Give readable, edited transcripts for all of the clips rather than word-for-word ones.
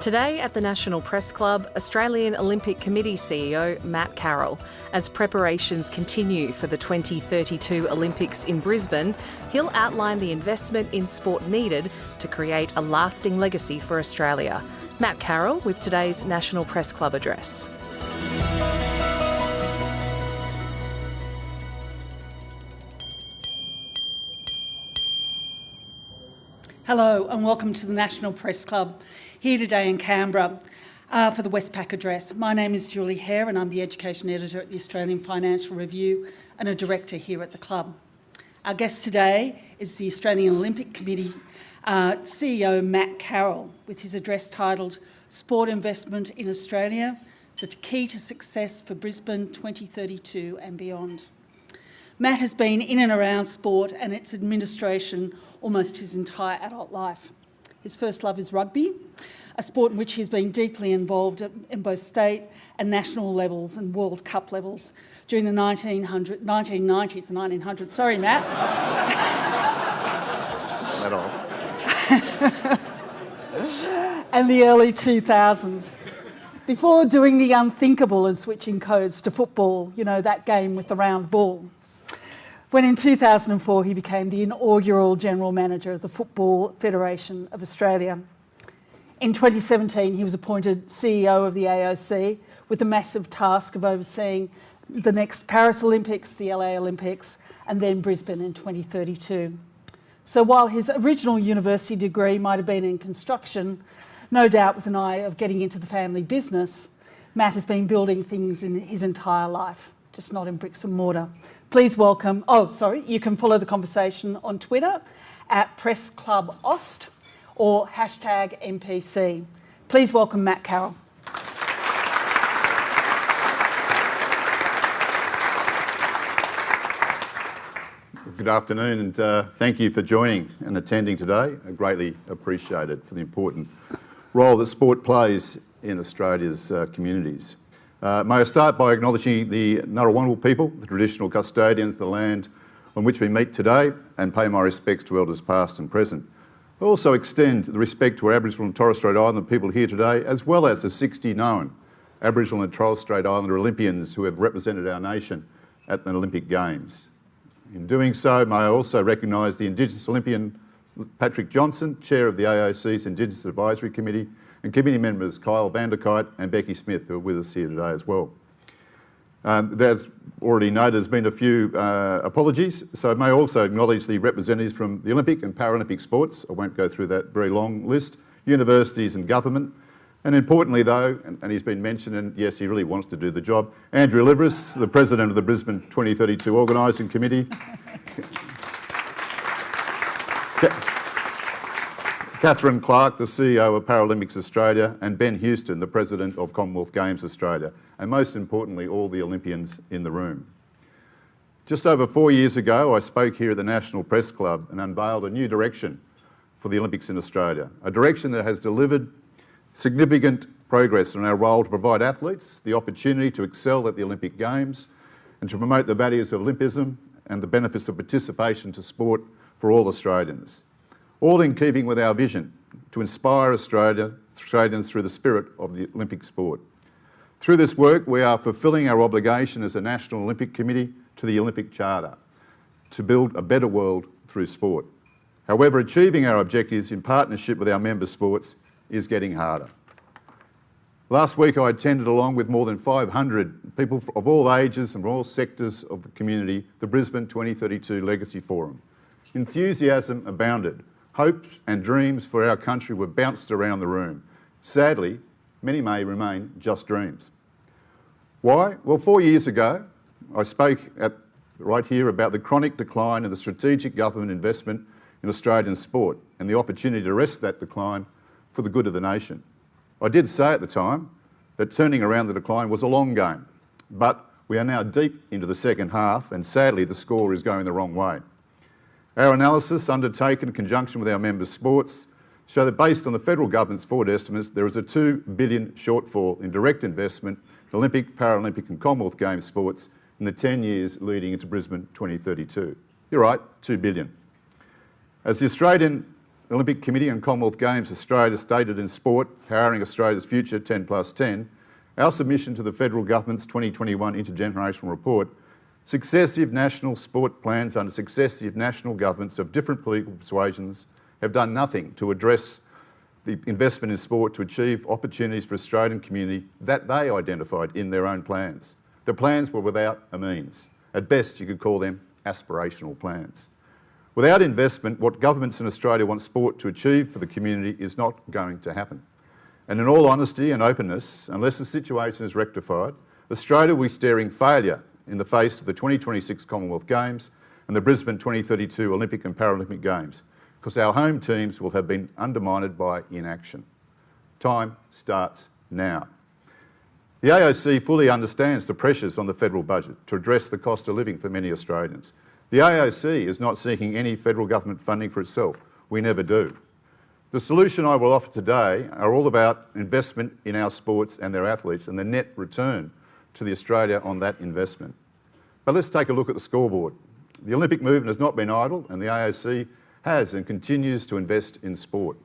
Today at the National Press Club, Australian Olympic Committee CEO Matt Carroll. As preparations continue for the 2032 Olympics in Brisbane, he'll outline the investment in sport needed to create a lasting legacy for Australia. Matt Carroll with today's National Press Club address. Hello and welcome to the National Press Club, here today in Canberra for the Westpac address. My name is Julie Hare and I'm the Education Editor at the Australian Financial Review and a Director here at the club. Our guest today is the Australian Olympic Committee CEO Matt Carroll with his address titled Sport Investment in Australia, the Key to Success for Brisbane 2032 and Beyond. Matt has been in and around sport and its administration almost his entire adult life. His first love is rugby, a sport in which he has been deeply involved in both state and national levels and World Cup levels during the 1990s, sorry Matt. At all. And the early 2000s. Before doing the unthinkable and switching codes to football, you know, that game with the round ball. When in 2004 he became the inaugural General Manager of the Football Federation of Australia. In 2017 he was appointed CEO of the AOC with the massive task of overseeing the next Paris Olympics, the LA Olympics, and then Brisbane in 2032. So while his original university degree might have been in construction, no doubt with an eye of getting into the family business, Matt has been building things in his entire life, just not in bricks and mortar. Please welcome, you can follow the conversation on Twitter at PressClubAust or #MPC. Please welcome Matt Carroll. Good afternoon and thank you for joining and attending today. I greatly appreciate it for the important role that sport plays in Australia's communities. May I start by acknowledging the Ngunnawal people, the traditional custodians of the land on which we meet today, and pay my respects to elders past and present. I also extend the respect to our Aboriginal and Torres Strait Islander people here today, as well as the 60 known Aboriginal and Torres Strait Islander Olympians who have represented our nation at the Olympic Games. In doing so, may I also recognise the Indigenous Olympian Patrick Johnson, Chair of the AOC's Indigenous Advisory Committee, and committee members Kyle Vanderkite and Becky Smith, who are with us here today as well. As already noted, there's been a few apologies, so I may also acknowledge the representatives from the Olympic and Paralympic sports. I won't go through that very long list, universities and government, and importantly though, and he's been mentioned, and yes, he really wants to do the job, Andrew Liveris, the President of the Brisbane 2032 Organising Committee. Catherine Clark, the CEO of Paralympics Australia, and Ben Houston, the President of Commonwealth Games Australia, and most importantly, all the Olympians in the room. Just over 4 years ago, I spoke here at the National Press Club and unveiled a new direction for the Olympics in Australia, a direction that has delivered significant progress on our role to provide athletes the opportunity to excel at the Olympic Games and to promote the values of Olympism and the benefits of participation to sport for all Australians. All in keeping with our vision to inspire Australians through the spirit of the Olympic sport. Through this work, we are fulfilling our obligation as a National Olympic Committee to the Olympic Charter to build a better world through sport. However, achieving our objectives in partnership with our member sports is getting harder. Last week, I attended, along with more than 500 people of all ages and from all sectors of the community, the Brisbane 2032 Legacy Forum. Enthusiasm abounded. Hopes and dreams for our country were bounced around the room. Sadly, many may remain just dreams. Why? Well, 4 years ago, I spoke right here about the chronic decline in the strategic government investment in Australian sport and the opportunity to arrest that decline for the good of the nation. I did say at the time that turning around the decline was a long game, but we are now deep into the second half and sadly the score is going the wrong way. Our analysis, undertaken in conjunction with our member sports, show that based on the federal government's forward estimates, there is a $2 billion shortfall in direct investment in Olympic, Paralympic and Commonwealth Games sports in the 10 years leading into Brisbane 2032. You're right, $2 billion. As the Australian Olympic Committee and Commonwealth Games Australia stated in Sport, Powering Australia's Future 10+10, our submission to the federal government's 2021 Intergenerational Report, successive national sport plans under successive national governments of different political persuasions have done nothing to address the investment in sport to achieve opportunities for Australian community that they identified in their own plans. The plans were without a means. At best, you could call them aspirational plans. Without investment, what governments in Australia want sport to achieve for the community is not going to happen. And in all honesty and openness, unless the situation is rectified, Australia will be staring failure in the face of the 2026 Commonwealth Games and the Brisbane 2032 Olympic and Paralympic Games, because our home teams will have been undermined by inaction. Time starts now. The AOC fully understands the pressures on the federal budget to address the cost of living for many Australians. The AOC is not seeking any federal government funding for itself. We never do. The solution I will offer today are all about investment in our sports and their athletes and the net return to the Australia on that investment. But let's take a look at the scoreboard. The Olympic movement has not been idle, and the AOC has and continues to invest in sport.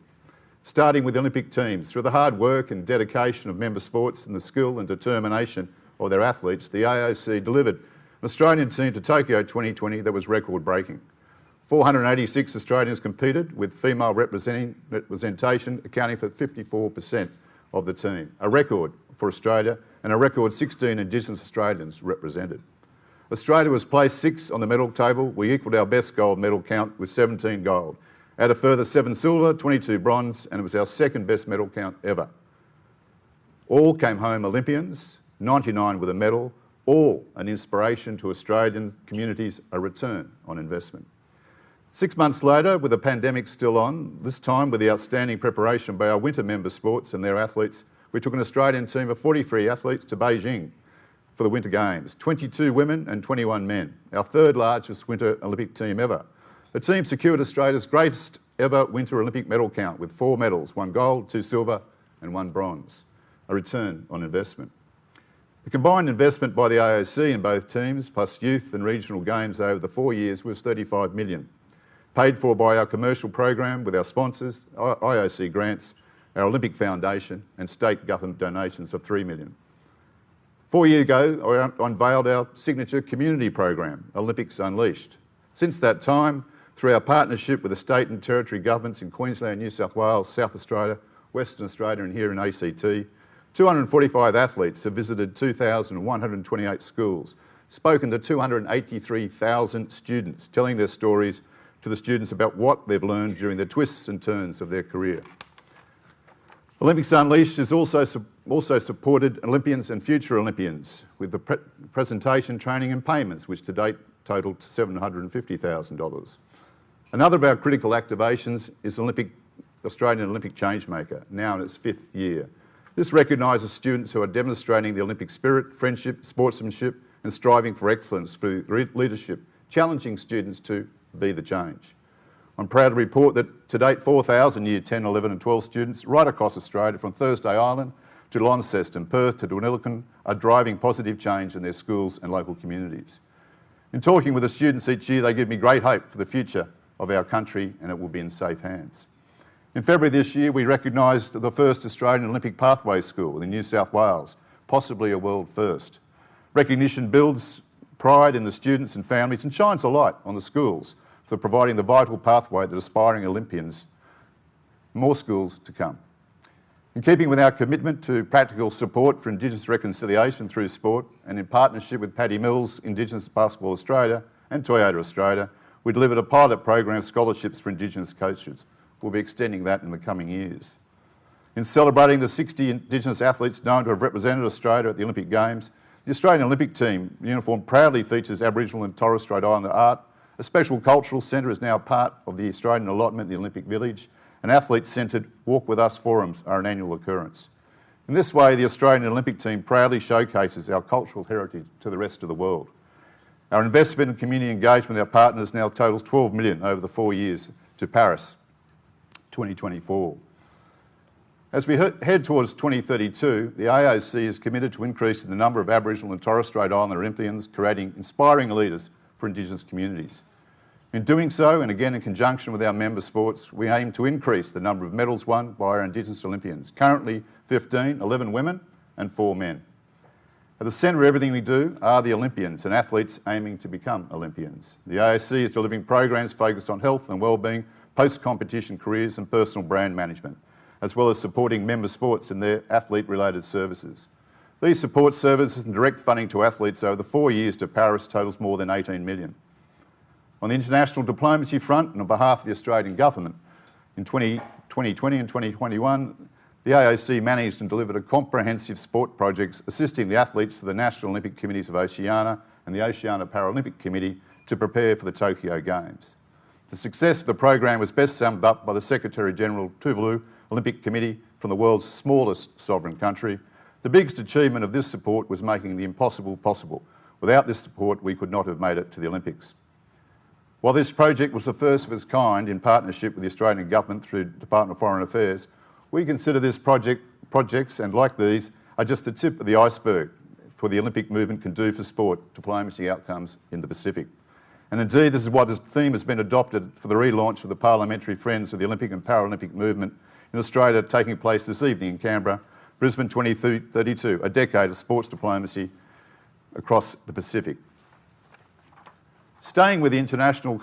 Starting with the Olympic teams, through the hard work and dedication of member sports and the skill and determination of their athletes, the AOC delivered an Australian team to Tokyo 2020 that was record-breaking. 486 Australians competed, with female representation accounting for 54% of the team, a record for Australia, and a record 16 Indigenous Australians represented. Australia was placed 6th on the medal table. We equalled our best gold medal count with 17 gold. Add a further 7 silver, 22 bronze, and it was our second best medal count ever. All came home Olympians, 99 with a medal, all an inspiration to Australian communities, a return on investment. 6 months later, with the pandemic still on, this time with the outstanding preparation by our winter member sports and their athletes, we took an Australian team of 43 athletes to Beijing for the Winter Games, 22 women and 21 men, our third largest Winter Olympic team ever. The team secured Australia's greatest ever Winter Olympic medal count with 4 medals, 1 gold, 2 silver and 1 bronze, a return on investment. The combined investment by the AOC in both teams, plus youth and regional games over the 4 years, was $35 million, paid for by our commercial program with our sponsors, IOC grants, our Olympic Foundation and state government donations of $3 million. 4 years ago, I unveiled our signature community program, Olympics Unleashed. Since that time, through our partnership with the state and territory governments in Queensland, New South Wales, South Australia, Western Australia and here in ACT, 245 athletes have visited 2,128 schools, spoken to 283,000 students, telling their stories to the students about what they've learned during the twists and turns of their career. Olympics Unleashed has also supported Olympians and future Olympians with the presentation, training and payments, which to date totalled $750,000. Another of our critical activations is Australian Olympic Changemaker, now in its 5th year. This recognises students who are demonstrating the Olympic spirit, friendship, sportsmanship and striving for excellence through leadership, challenging students to be the change. I'm proud to report that to date 4,000 Year 10, 11 and 12 students right across Australia, from Thursday Island to Launceston, Perth to Dunedin, are driving positive change in their schools and local communities. In talking with the students each year, they give me great hope for the future of our country, and it will be in safe hands. In February this year, we recognised the first Australian Olympic Pathway School in New South Wales, possibly a world first. Recognition builds pride in the students and families and shines a light on the schools for providing the vital pathway that aspiring Olympians, more schools to come. In keeping with our commitment to practical support for Indigenous reconciliation through sport, and in partnership with Paddy Mills, Indigenous Basketball Australia and Toyota Australia, we delivered a pilot program of scholarships for Indigenous coaches. We'll be extending that in the coming years. In celebrating the 60 Indigenous athletes known to have represented Australia at the Olympic Games, the Australian Olympic team uniform proudly features Aboriginal and Torres Strait Islander art. A special cultural centre is now part of the Australian allotment in the Olympic Village, and athlete-centred Walk With Us forums are an annual occurrence. In this way, the Australian Olympic team proudly showcases our cultural heritage to the rest of the world. Our investment and community engagement with our partners now totals $12 million over the 4 years to Paris 2024. As we head towards 2032, the AOC is committed to increasing the number of Aboriginal and Torres Strait Islander Olympians, creating inspiring leaders for Indigenous communities. In doing so, and again in conjunction with our member sports, we aim to increase the number of medals won by our Indigenous Olympians, currently 15, 11 women and 4 men. At the centre of everything we do are the Olympians and athletes aiming to become Olympians. The AOC is delivering programs focused on health and wellbeing, post-competition careers and personal brand management, as well as supporting member sports in their athlete-related services. These support services and direct funding to athletes over the 4 years to Paris totals more than 18 million. On the international diplomacy front, and on behalf of the Australian Government, in 2020 and 2021, the AOC managed and delivered a comprehensive sport projects assisting the athletes of the National Olympic Committees of Oceania and the Oceania Paralympic Committee to prepare for the Tokyo Games. The success of the program was best summed up by the Secretary-General Tuvalu Olympic Committee from the world's smallest sovereign country. The biggest achievement of this support was making the impossible possible. Without this support, we could not have made it to the Olympics. While this project was the first of its kind in partnership with the Australian Government through the Department of Foreign Affairs, we consider this projects and like these are just the tip of the iceberg for the Olympic movement can do for sport diplomacy outcomes in the Pacific. And indeed, this is what this theme has been adopted for the relaunch of the Parliamentary Friends of the Olympic and Paralympic Movement in Australia, taking place this evening in Canberra, Brisbane 2032, a decade of sports diplomacy across the Pacific. Staying with the international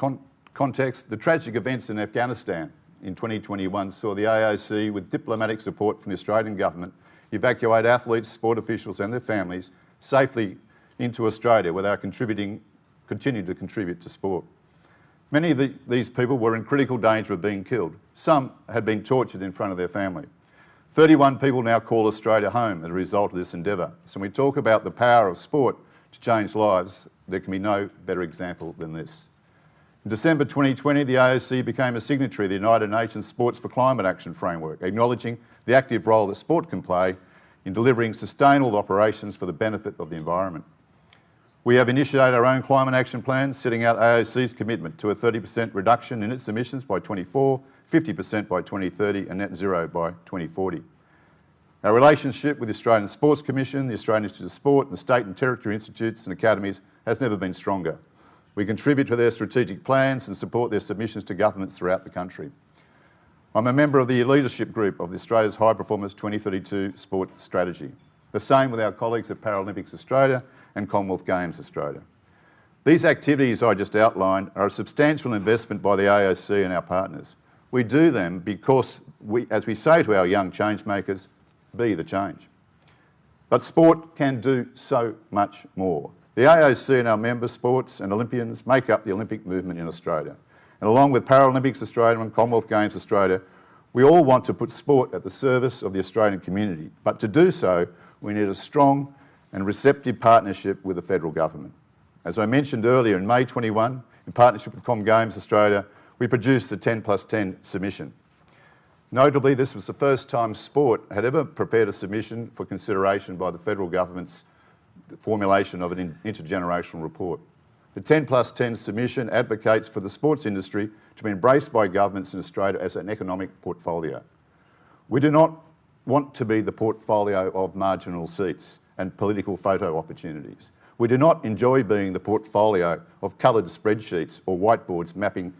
context, the tragic events in Afghanistan in 2021 saw the AOC, with diplomatic support from the Australian Government, evacuate athletes, sport officials and their families safely into Australia without continuing to contribute to sport. Many of these people were in critical danger of being killed. Some had been tortured in front of their family. 31 people now call Australia home as a result of this endeavour. So when we talk about the power of sport to change lives, there can be no better example than this. In December 2020, the AOC became a signatory of the United Nations Sports for Climate Action Framework, acknowledging the active role that sport can play in delivering sustainable operations for the benefit of the environment. We have initiated our own climate action plan, setting out AOC's commitment to a 30% reduction in its emissions by 2024, 50% by 2030 and net zero by 2040. Our relationship with the Australian Sports Commission, the Australian Institute of Sport and the state and territory institutes and academies has never been stronger. We contribute to their strategic plans and support their submissions to governments throughout the country. I'm a member of the leadership group of the Australia's High Performance 2032 Sport Strategy. The same with our colleagues at Paralympics Australia and Commonwealth Games Australia. These activities I just outlined are a substantial investment by the AOC and our partners. We do them because, as we say to our young change makers, be the change. But sport can do so much more. The AOC and our member sports and Olympians make up the Olympic movement in Australia. And along with Paralympics Australia and Commonwealth Games Australia, we all want to put sport at the service of the Australian community. But to do so, we need a strong and receptive partnership with the federal government. As I mentioned earlier, in May 21, in partnership with Com Games Australia, we produced a 10+10 submission. Notably, this was the first time sport had ever prepared a submission for consideration by the federal government's formulation of an intergenerational report. The 10+10 submission advocates for the sports industry to be embraced by governments in Australia as an economic portfolio. We do not want to be the portfolio of marginal seats and political photo opportunities. We do not enjoy being the portfolio of coloured spreadsheets or whiteboards mapping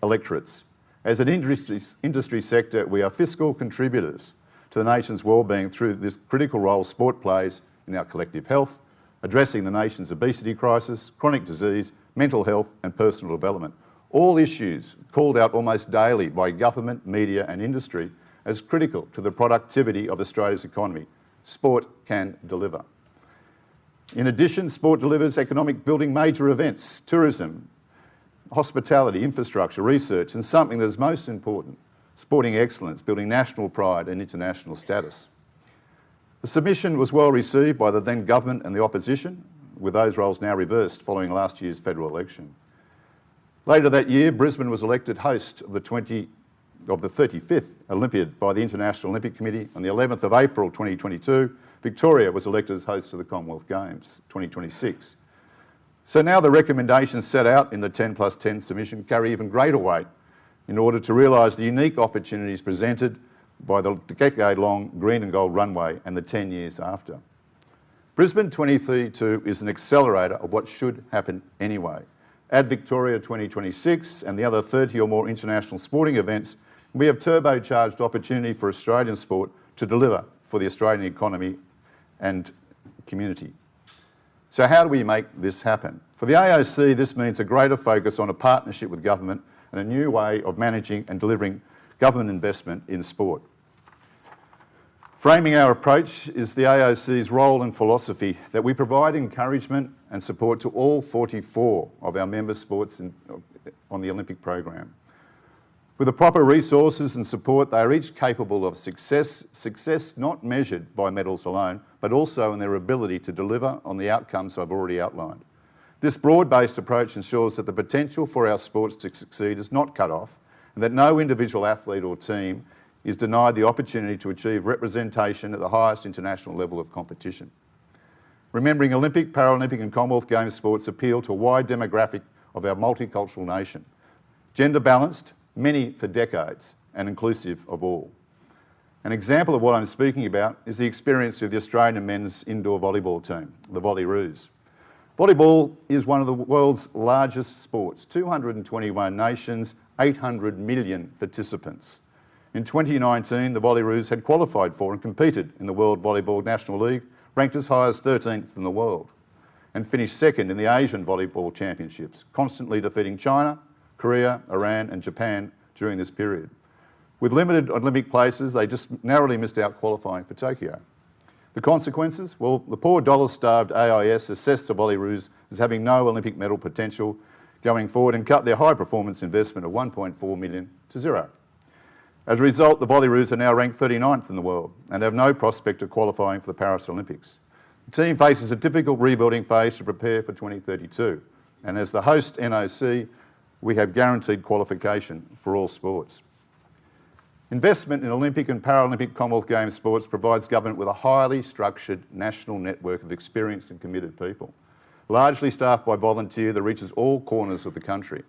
electorates. As an industry sector, we are fiscal contributors to the nation's wellbeing through this critical role sport plays in our collective health, addressing the nation's obesity crisis, chronic disease, mental health and personal development. All issues called out almost daily by government, media and industry as critical to the productivity of Australia's economy. Sport can deliver. In addition, sport delivers economic building major events, tourism, hospitality, infrastructure, research, and something that is most important, sporting excellence, building national pride and international status. The submission was well received by the then government and the opposition, with those roles now reversed following last year's federal election. Later that year, Brisbane was elected host of the 35th Olympiad by the International Olympic Committee. On the 11th of April 2022, Victoria was elected as host of the Commonwealth Games 2026. So now the recommendations set out in the 10+10 submission carry even greater weight in order to realise the unique opportunities presented by the decade-long green and gold runway and the 10 years after. Brisbane 2032 is an accelerator of what should happen anyway. Add Victoria 2026 and the other 30 or more international sporting events, we have turbocharged opportunity for Australian sport to deliver for the Australian economy and community. So how do we make this happen? For the AOC, this means a greater focus on a partnership with government and a new way of managing and delivering government investment in sport. Framing our approach is the AOC's role and philosophy that we provide encouragement and support to all 44 of our member sports on the Olympic program. With the proper resources and support, they are each capable of success not measured by medals alone, but also in their ability to deliver on the outcomes I've already outlined. This broad-based approach ensures that the potential for our sports to succeed is not cut off, and that no individual athlete or team is denied the opportunity to achieve representation at the highest international level of competition. Remembering Olympic, Paralympic and Commonwealth Games sports appeal to a wide demographic of our multicultural nation, gender balanced, many for decades, and inclusive of all. An example of what I'm speaking about is the experience of the Australian men's indoor volleyball team, the Volleyroos. Volleyball is one of the world's largest sports, 221 nations, 800 million participants. In 2019, the Volleyroos had qualified for and competed in the World Volleyball National League, ranked as high as 13th in the world, and finished second in the Asian Volleyball Championships, constantly defeating China, Korea, Iran and Japan during this period. With limited Olympic places, they just narrowly missed out qualifying for Tokyo. The consequences? Well, the poor dollar-starved AIS assessed the Volleyroos as having no Olympic medal potential going forward and cut their high-performance investment of $1.4 million to zero. As a result, the Volleyroos are now ranked 39th in the world and have no prospect of qualifying for the Paris Olympics. The team faces a difficult rebuilding phase to prepare for 2032, and as the host NOC, we have guaranteed qualification for all sports. Investment in Olympic and Paralympic Commonwealth Games sports provides government with a highly structured national network of experienced and committed people, largely staffed by volunteers that reaches all corners of the country.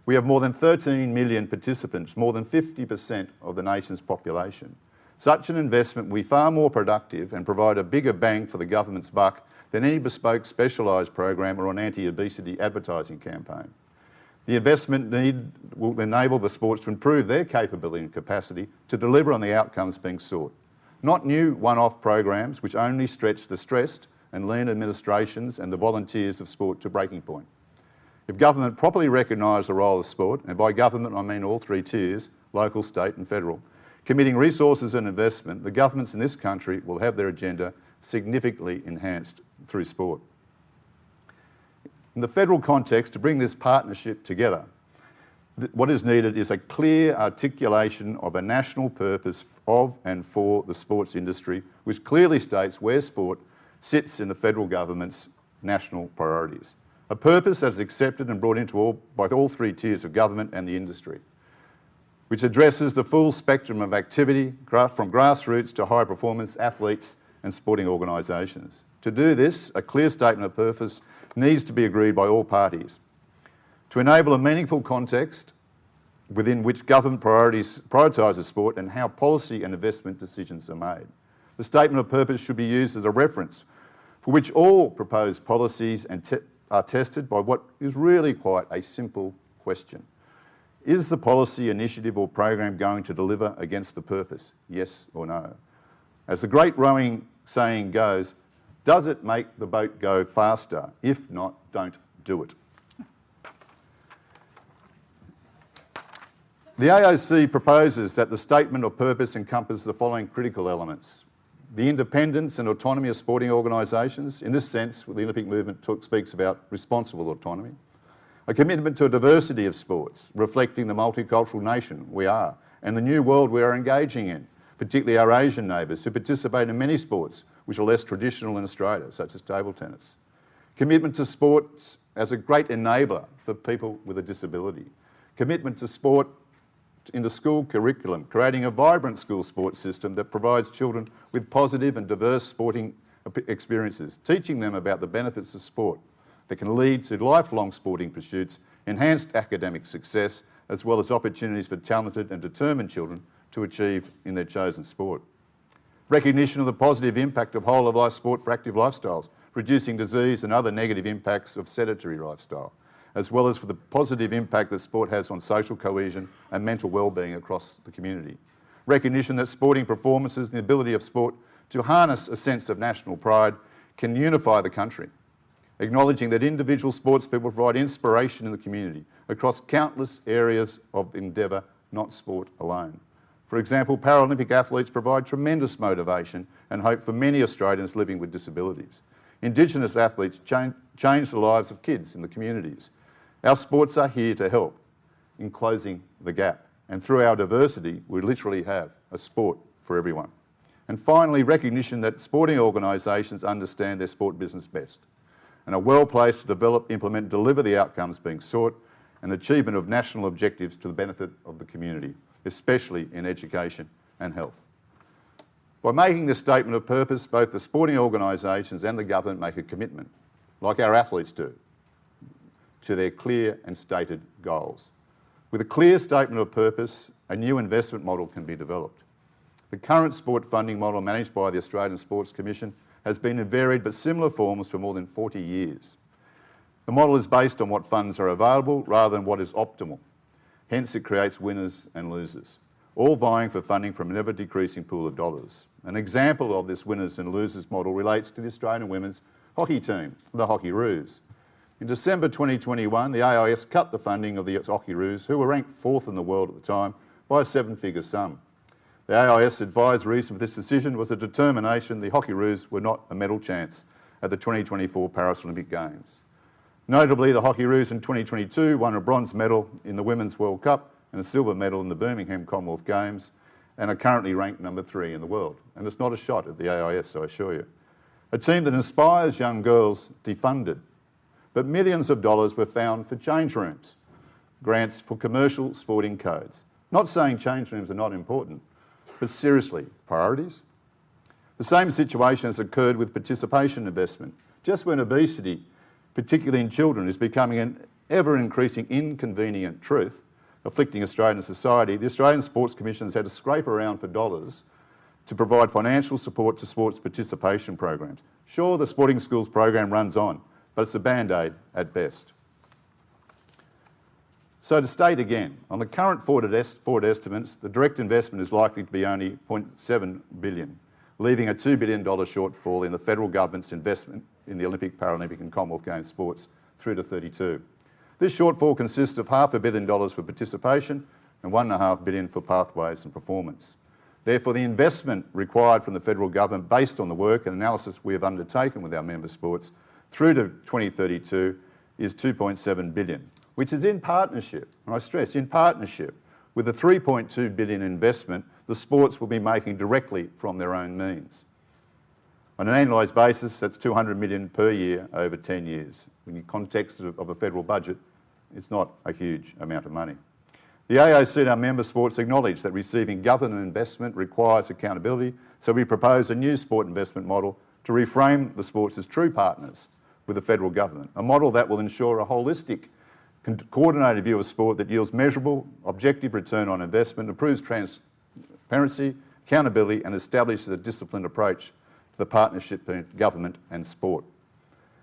We have more than 13 million participants, more than 50% of the nation's population. Such an investment will be far more productive and provide a bigger bang for the government's buck than any bespoke specialised program or an anti-obesity advertising campaign. The investment need will enable the sports to improve their capability and capacity to deliver on the outcomes being sought. Not new one-off programs which only stretch the stressed and lean administrations and the volunteers of sport to breaking point. If government properly recognised the role of sport, and by government I mean all three tiers, local, state and federal, committing resources and investment, the governments in this country will have their agenda significantly enhanced through sport. In the federal context, to bring this partnership together, what is needed is a clear articulation of a national purpose of and for the sports industry, which clearly states where sport sits in the federal government's national priorities. A purpose that is accepted and brought into by all three tiers of government and the industry, which addresses the full spectrum of activity from grassroots to high performance athletes and sporting organisations. To do this, a clear statement of purpose needs to be agreed by all parties. To enable a meaningful context within which government prioritises sport and how policy and investment decisions are made. The statement of purpose should be used as a reference for which all proposed policies are tested by what is really quite a simple question. Is the policy, initiative or program going to deliver against the purpose? Yes or no? As the great rowing saying goes, does it make the boat go faster? If not, don't do it. The AOC proposes that the statement of purpose encompass the following critical elements. The independence and autonomy of sporting organisations. In this sense, the Olympic movement speaks about responsible autonomy. A commitment to a diversity of sports, reflecting the multicultural nation we are and the new world we are engaging in, particularly our Asian neighbours who participate in many sports which are less traditional in Australia, such as table tennis. Commitment to sports as a great enabler for people with a disability. Commitment to sport in the school curriculum, creating a vibrant school sports system that provides children with positive and diverse sporting experiences, teaching them about the benefits of sport that can lead to lifelong sporting pursuits, enhanced academic success, as well as opportunities for talented and determined children to achieve in their chosen sport. Recognition of the positive impact of whole-of-life sport for active lifestyles, reducing disease and other negative impacts of sedentary lifestyle, as well as for the positive impact that sport has on social cohesion and mental well-being across the community. Recognition that sporting performances and the ability of sport to harness a sense of national pride can unify the country. Acknowledging that individual sports people provide inspiration in the community across countless areas of endeavour, not sport alone. For example, Paralympic athletes provide tremendous motivation and hope for many Australians living with disabilities. Indigenous athletes change the lives of kids in the communities. Our sports are here to help in closing the gap. And through our diversity, we literally have a sport for everyone. And finally, recognition that sporting organisations understand their sport business best and are well placed to develop, implement and deliver the outcomes being sought and achievement of national objectives to the benefit of the community, especially in education and health. By making this statement of purpose, both the sporting organisations and the government make a commitment, like our athletes do, to their clear and stated goals. With a clear statement of purpose, a new investment model can be developed. The current sport funding model managed by the Australian Sports Commission has been in varied but similar forms for more than 40 years. The model is based on what funds are available rather than what is optimal. Hence, it creates winners and losers, all vying for funding from an ever-decreasing pool of dollars. An example of this winners and losers model relates to the Australian women's hockey team, the Hockeyroos. In December 2021, the AIS cut the funding of the Hockeyroos, who were ranked 4th in the world at the time, by a 7-figure sum. The AIS advised reason for this decision was a determination the Hockeyroos were not a medal chance at the 2024 Paralympic Games. Notably, the Hockeyroos in 2022 won a bronze medal in the Women's World Cup and a silver medal in the Birmingham Commonwealth Games and are currently ranked number 3 in the world. And it's not a shot at the AIS, I assure you. A team that inspires young girls defunded, but millions of dollars were found for change rooms, grants for commercial sporting codes. Not saying change rooms are not important, but seriously, priorities? The same situation has occurred with participation investment. Just when obesity, particularly in children, is becoming an ever-increasing inconvenient truth afflicting Australian society, the Australian Sports Commission has had to scrape around for dollars to provide financial support to sports participation programs. Sure, the Sporting Schools program runs on, but it's a band-aid at best. So to state again, on the current forward estimates, the direct investment is likely to be only $0.7 billion, leaving a $2 billion shortfall in the federal government's investment in the Olympic, Paralympic and Commonwealth Games sports through to 32. This shortfall consists of $500 million for participation and $1.5 billion for pathways and performance. Therefore, the investment required from the federal government based on the work and analysis we have undertaken with our member sports through to 2032 is $2.7 billion, which is in partnership, and I stress, in partnership with the $3.2 billion investment the sports will be making directly from their own means. On an annualised basis, that's $200 million per year over 10 years. In the context of a federal budget, it's not a huge amount of money. The AOC and our member sports acknowledge that receiving government investment requires accountability, so we propose a new sport investment model to reframe the sports as true partners with the federal government, a model that will ensure a holistic, coordinated view of sport that yields measurable, objective return on investment, improves transparency, accountability and establishes a disciplined approach to the partnership between government and sport.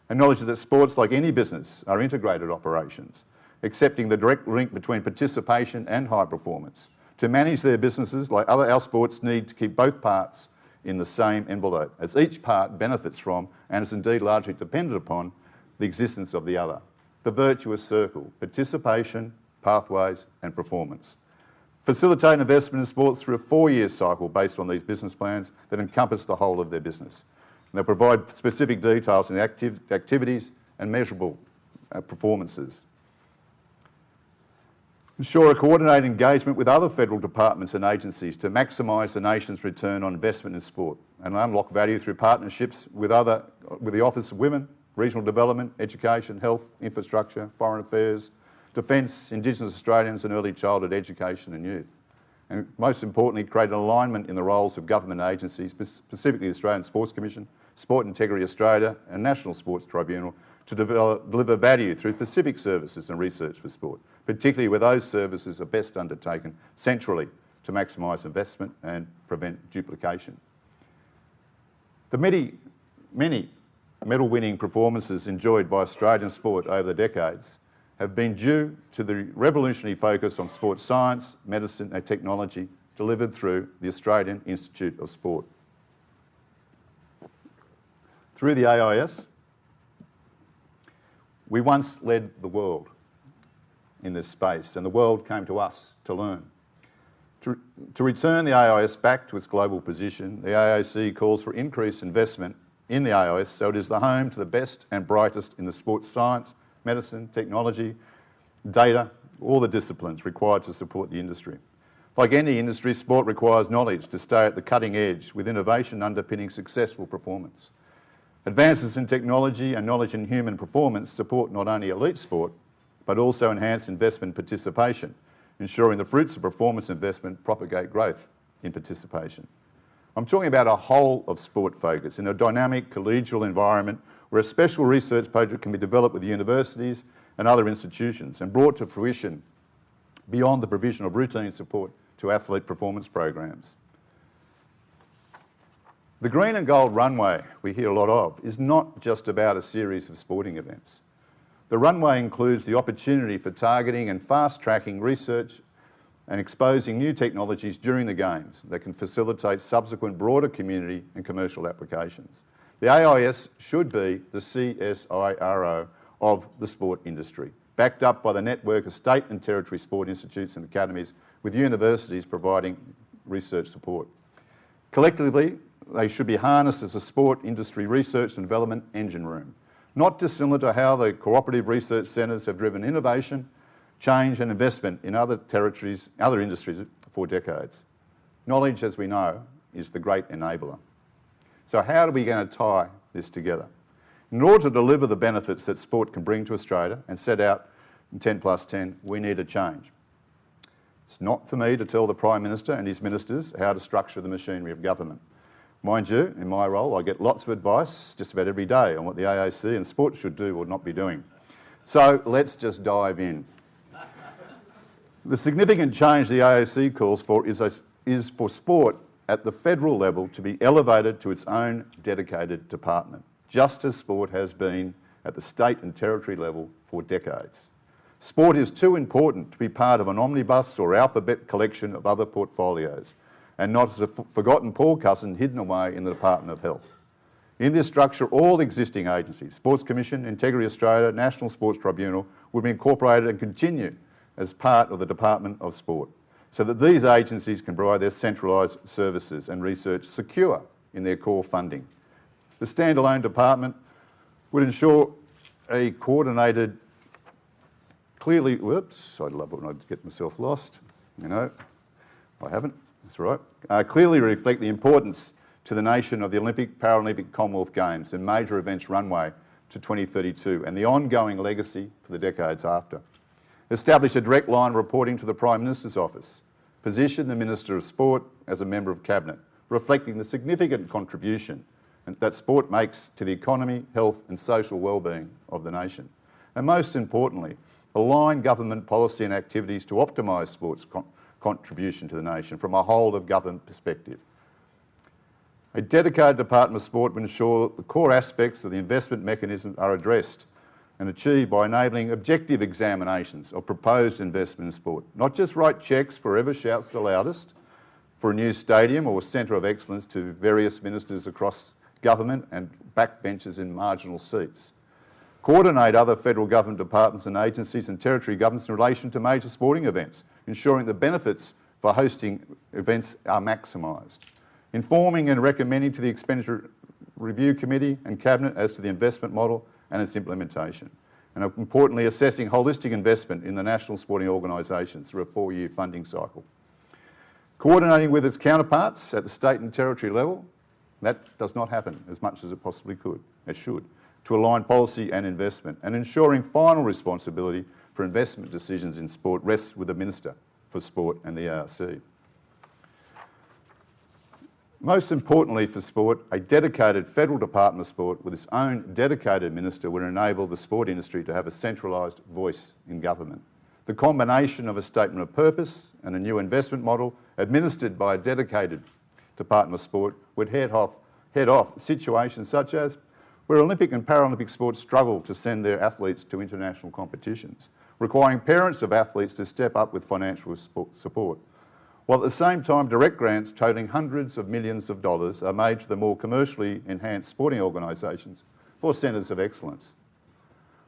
Acknowledges that sports, like any business, are integrated operations, accepting the direct link between participation and high performance. To manage their businesses, like our sports, need to keep both parts in the same envelope, as each part benefits from, and is indeed largely dependent upon, the existence of the other. The virtuous circle: participation, pathways and performance. Facilitate investment in sports through a 4-year cycle based on these business plans that encompass the whole of their business. And they'll provide specific details in the activities and measurable performances. Ensure a coordinated engagement with other federal departments and agencies to maximise the nation's return on investment in sport and unlock value through partnerships with the Office of Women, Regional Development, Education, Health, Infrastructure, Foreign Affairs, Defence, Indigenous Australians and early childhood education and youth. And most importantly, create an alignment in the roles of government agencies, specifically the Australian Sports Commission, Sport Integrity Australia and National Sports Tribunal, to deliver value through specific services and research for sport, particularly where those services are best undertaken centrally to maximise investment and prevent duplication. The many medal-winning performances enjoyed by Australian sport over the decades have been due to the revolutionary focus on sports science, medicine and technology delivered through the Australian Institute of Sport. Through the AIS, we once led the world in this space, and the world came to us to learn. To return the AIS back to its global position, the AOC calls for increased investment in the AIS so it is the home to the best and brightest in the sports science, medicine, technology, data, all the disciplines required to support the industry. Like any industry, sport requires knowledge to stay at the cutting edge with innovation underpinning successful performance. Advances in technology and knowledge in human performance support not only elite sport, but also enhance investment participation, ensuring the fruits of performance investment propagate growth in participation. I'm talking about a whole of sport focus in a dynamic collegial environment where a special research project can be developed with universities and other institutions and brought to fruition beyond the provision of routine support to athlete performance programs. The green and gold runway we hear a lot of is not just about a series of sporting events. The runway includes the opportunity for targeting and fast-tracking research and exposing new technologies during the Games that can facilitate subsequent broader community and commercial applications. The AIS should be the CSIRO of the sport industry, backed up by the network of state and territory sport institutes and academies, with universities providing research support. Collectively, they should be harnessed as a sport industry research and development engine room, not dissimilar to how the cooperative research centres have driven innovation, change and investment in other territories, other industries for decades. Knowledge, as we know, is the great enabler. So how are we going to tie this together? In order to deliver the benefits that sport can bring to Australia and set out in 10+10, we need a change. It's not for me to tell the Prime Minister and his ministers how to structure the machinery of government. Mind you, in my role, I get lots of advice just about every day on what the AOC and sport should do or not be doing. So let's just dive in. The significant change the AOC calls for is for sport at the federal level to be elevated to its own dedicated department, just as sport has been at the state and territory level for decades. Sport is too important to be part of an omnibus or alphabet collection of other portfolios, and not as a forgotten Paul cousin hidden away in the Department of Health. In this structure, all existing agencies, Sports Commission, Integrity Australia, National Sports Tribunal, would be incorporated and continue as part of the Department of Sport, so that these agencies can provide their centralised services and research secure in their core funding. The standalone department would ensure a coordinated, clearly, whoops, I love it when I get myself lost, you know, I haven't. That's right. Clearly reflect the importance to the nation of the Olympic, Paralympic, Commonwealth Games and major events runway to 2032 and the ongoing legacy for the decades after. Establish a direct line of reporting to the Prime Minister's office. Position the Minister of Sport as a member of Cabinet, reflecting the significant contribution that sport makes to the economy, health and social wellbeing of the nation. And most importantly, align government policy and activities to optimise sport's contribution to the nation from a whole of government perspective. A dedicated Department of Sport will ensure that the core aspects of the investment mechanism are addressed and achieved by enabling objective examinations of proposed investment in sport, not just write cheques for whoever shouts the loudest for a new stadium or centre of excellence to various ministers across government and backbenchers in marginal seats. Coordinate other federal government departments and agencies and territory governments in relation to major sporting events, ensuring the benefits for hosting events are maximised. Informing and recommending to the Expenditure Review Committee and Cabinet as to the investment model and its implementation. And importantly, assessing holistic investment in the national sporting organisations through a 4-year funding cycle. Coordinating with its counterparts at the state and territory level, that does not happen as much as it possibly could, it should, to align policy and investment, and ensuring final responsibility for investment decisions in sport rests with the Minister for Sport and the ARC. Most importantly for sport, a dedicated federal Department of Sport with its own dedicated minister would enable the sport industry to have a centralised voice in government. The combination of a statement of purpose and a new investment model administered by a dedicated Department of Sport would head off situations such as where Olympic and Paralympic sports struggle to send their athletes to international competitions, requiring parents of athletes to step up with financial support, while at the same time direct grants totalling hundreds of millions of dollars are made to the more commercially enhanced sporting organisations for centres of excellence,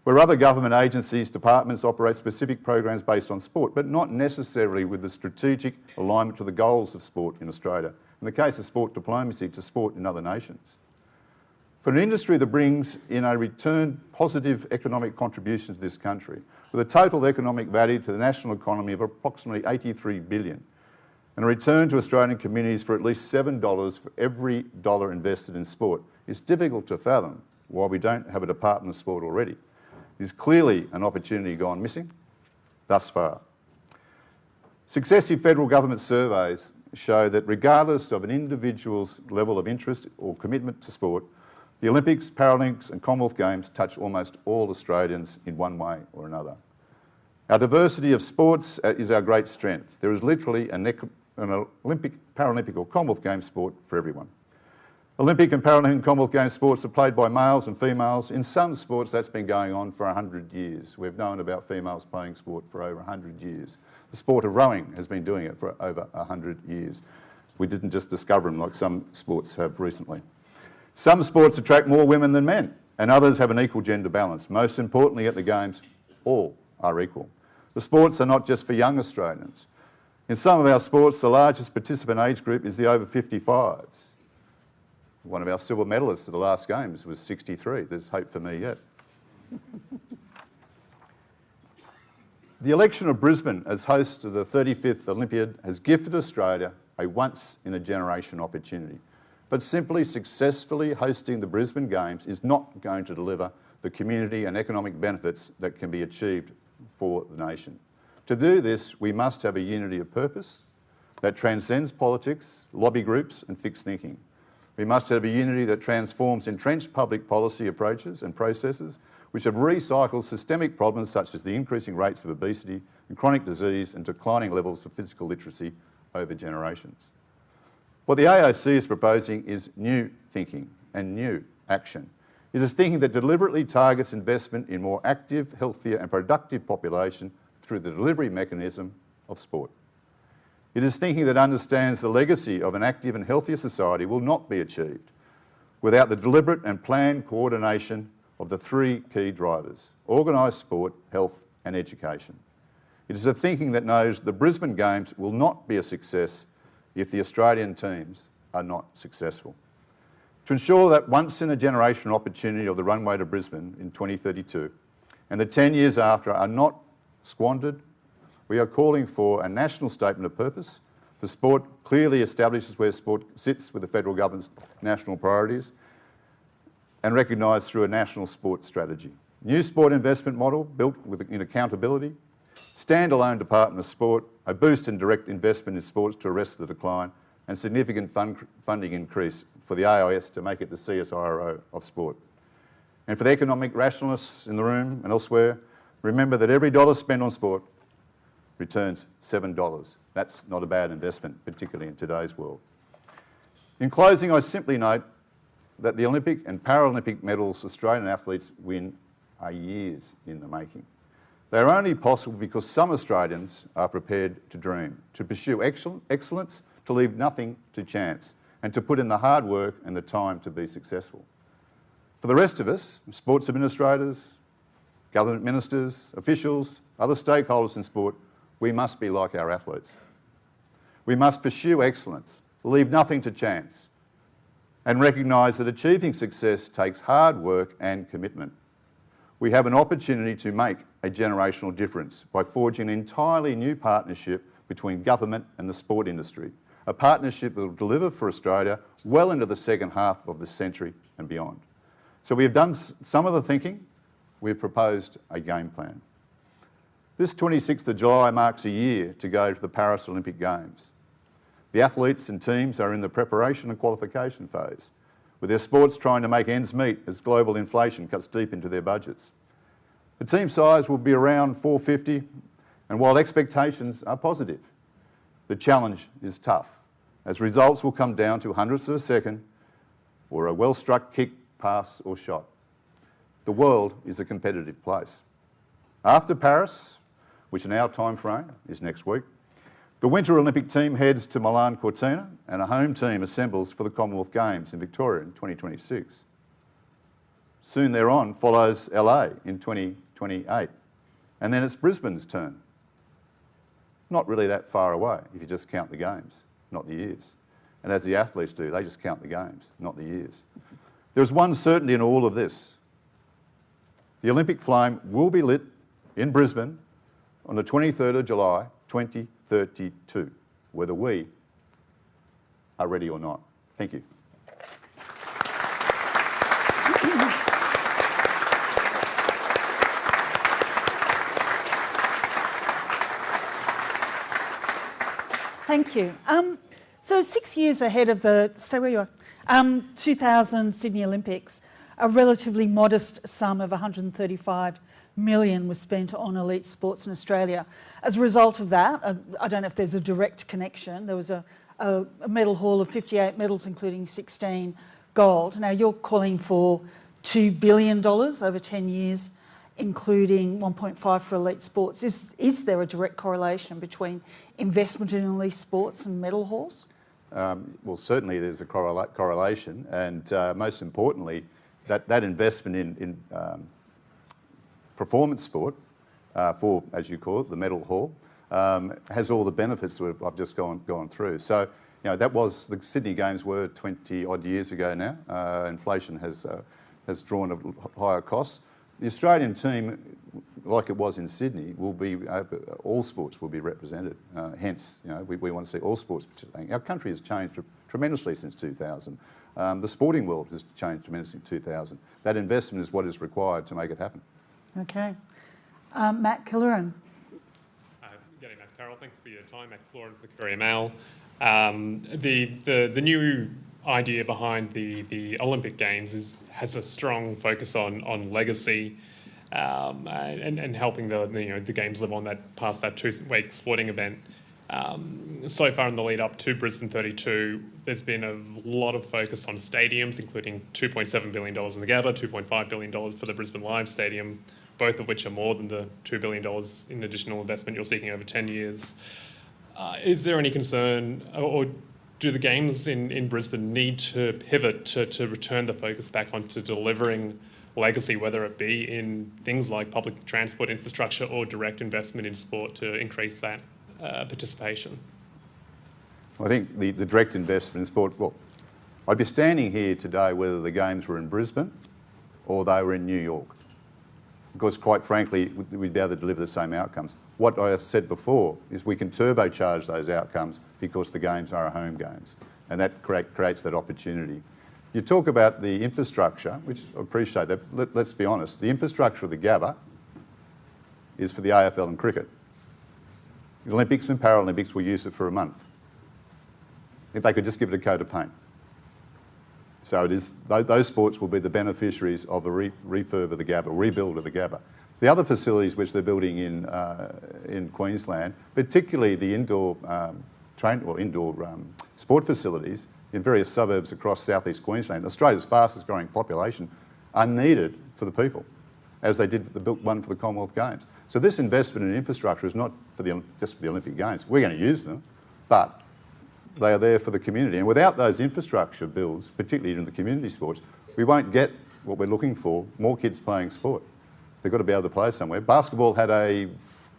where other government agencies, departments operate specific programs based on sport, but not necessarily with the strategic alignment to the goals of sport in Australia. In the case of sport diplomacy, to sport in other nations. For an industry that brings in a return positive economic contribution to this country, with a total economic value to the national economy of approximately $83 billion, and a return to Australian communities for at least $7 for every dollar invested in sport, it's difficult to fathom why we don't have a Department of Sport already. It is clearly an opportunity gone missing thus far. Successive federal government surveys show that regardless of an individual's level of interest or commitment to sport, the Olympics, Paralympics and Commonwealth Games touch almost all Australians in one way or another. Our diversity of sports is our great strength. There is literally an Olympic, Paralympic or Commonwealth Games sport for everyone. Olympic and Paralympic and Commonwealth Games sports are played by males and females. In some sports that's been going on for 100 years. We've known about females playing sport for over 100 years. The sport of rowing has been doing it for over 100 years. We didn't just discover them like some sports have recently. Some sports attract more women than men, and others have an equal gender balance. Most importantly at the Games, all are equal. The sports are not just for young Australians. In some of our sports, the largest participant age group is the over 55s. One of our silver medalists at the last Games was 63. There's hope for me yet. The election of Brisbane as host of the 35th Olympiad has gifted Australia a once-in-a-generation opportunity. But simply successfully hosting the Brisbane Games is not going to deliver the community and economic benefits that can be achieved for the nation. To do this, we must have a unity of purpose that transcends politics, lobby groups and fixed thinking. We must have a unity that transforms entrenched public policy approaches and processes which have recycled systemic problems such as the increasing rates of obesity and chronic disease and declining levels of physical literacy over generations. What the AOC is proposing is new thinking and new action. It is thinking that deliberately targets investment in more active, healthier and productive population through the delivery mechanism of sport. It is thinking that understands the legacy of an active and healthier society will not be achieved without the deliberate and planned coordination of the three key drivers: organised sport, health and education. It is a thinking that knows the Brisbane Games will not be a success if the Australian teams are not successful. To ensure that once-in-a-generation opportunity of the runway to Brisbane in 2032 and the 10 years after are not squandered, we are calling for a national statement of purpose for sport, clearly establishes where sport sits with the federal government's national priorities and recognised through a national sport strategy. New sport investment model built in accountability, standalone Department of Sport, a boost in direct investment in sports to arrest the decline, and significant funding increase for the AIS to make it the CSIRO of sport. And for the economic rationalists in the room and elsewhere, remember that every dollar spent on sport returns $7. That's not a bad investment, particularly in today's world. In closing, I simply note that the Olympic and Paralympic medals Australian athletes win are years in the making. They are only possible because some Australians are prepared to dream, to pursue excellence, to leave nothing to chance, and to put in the hard work and the time to be successful. For the rest of us, sports administrators, government ministers, officials, other stakeholders in sport, we must be like our athletes. We must pursue excellence, leave nothing to chance, and recognise that achieving success takes hard work and commitment. We have an opportunity to make a generational difference by forging an entirely new partnership between government and the sport industry, a partnership that will deliver for Australia well into the second half of the century and beyond. So we have done some of the thinking, we've proposed a game plan. This 26th of July marks a year to go to the Paris Olympic Games. The athletes and teams are in the preparation and qualification phase, with their sports trying to make ends meet as global inflation cuts deep into their budgets. The team size will be around 450, and while expectations are positive, the challenge is tough, as results will come down to hundredths of a second or a well-struck kick, pass or shot. The world is a competitive place. After Paris, which in our time frame is next week. The Winter Olympic team heads to Milan Cortina and a home team assembles for the Commonwealth Games in Victoria in 2026. Soon thereon follows LA in 2028. And then it's Brisbane's turn. Not really that far away if you just count the games, not the years. And as the athletes do, they just count the games, not the years. There's one certainty in all of this. The Olympic flame will be lit in Brisbane on the 23rd of July, 2032, whether we are ready or not. Thank you. Thank you. So 6 years ahead of the, stay where you are, 2000 Sydney Olympics, a relatively modest sum of 135 million was spent on elite sports in Australia. As a result of that, I don't know if there's a direct connection, there was a medal haul of 58 medals, including 16 gold. Now you're calling for $2 billion over 10 years, including 1.5 for elite sports. Is there a direct correlation between investment in elite sports and medal hauls? Well, certainly there's a correlation, and most importantly, that investment in performance sport, for, as you call it, the medal haul, has all the benefits that I've just gone through. So, you know, that was, the Sydney Games were 20 odd years ago now. Inflation has drawn a higher costs. The Australian team, like it was in Sydney, will be, all sports will be represented. Hence, you know, we want to see all sports participating. Our country has changed tremendously since 2000. The sporting world has changed tremendously since 2000. That investment is what is required to make it happen. Okay. Matt Carroll. G'day, Matt Carroll. Thanks for your time. Matt Carroll for the Courier Mail. The new idea behind the Olympic Games has a strong focus on legacy and helping the games live on that past that 2-week sporting event. So far in the lead up to Brisbane 32, there's been a lot of focus on stadiums, including $2.7 billion in the Gabba, $2.5 billion for the Brisbane Live Stadium, both of which are more than the $2 billion in additional investment you're seeking over 10 years. Is there any concern, or do the Games in Brisbane need to pivot to return the focus back onto delivering legacy, whether it be in things like public transport infrastructure or direct investment in sport to increase that participation? I think the direct investment in sport, well, I'd be standing here today whether the Games were in Brisbane or they were in New York, because quite frankly, we'd be able to deliver the same outcomes. What I said before is we can turbocharge those outcomes because the Games are our home games, and that creates that opportunity. You talk about the infrastructure, which I appreciate that. Let's be honest, the infrastructure of the Gabba is for the AFL and cricket. The Olympics and Paralympics will use it for a month. If they could just give it a coat of paint. So it is, those sports will be the beneficiaries of a refurb of the Gabba, rebuild of the Gabba. The other facilities which they're building in Queensland, particularly the indoor sport facilities in various suburbs across southeast Queensland, Australia's fastest growing population, are needed for the people, as they did the one for the Commonwealth Games. So this investment in infrastructure is not just for the Olympic Games. We're going to use them, but they are there for the community. And without those infrastructure builds, particularly in the community sports, we won't get what we're looking for, more kids playing sport. They've got to be able to play somewhere. Basketball had a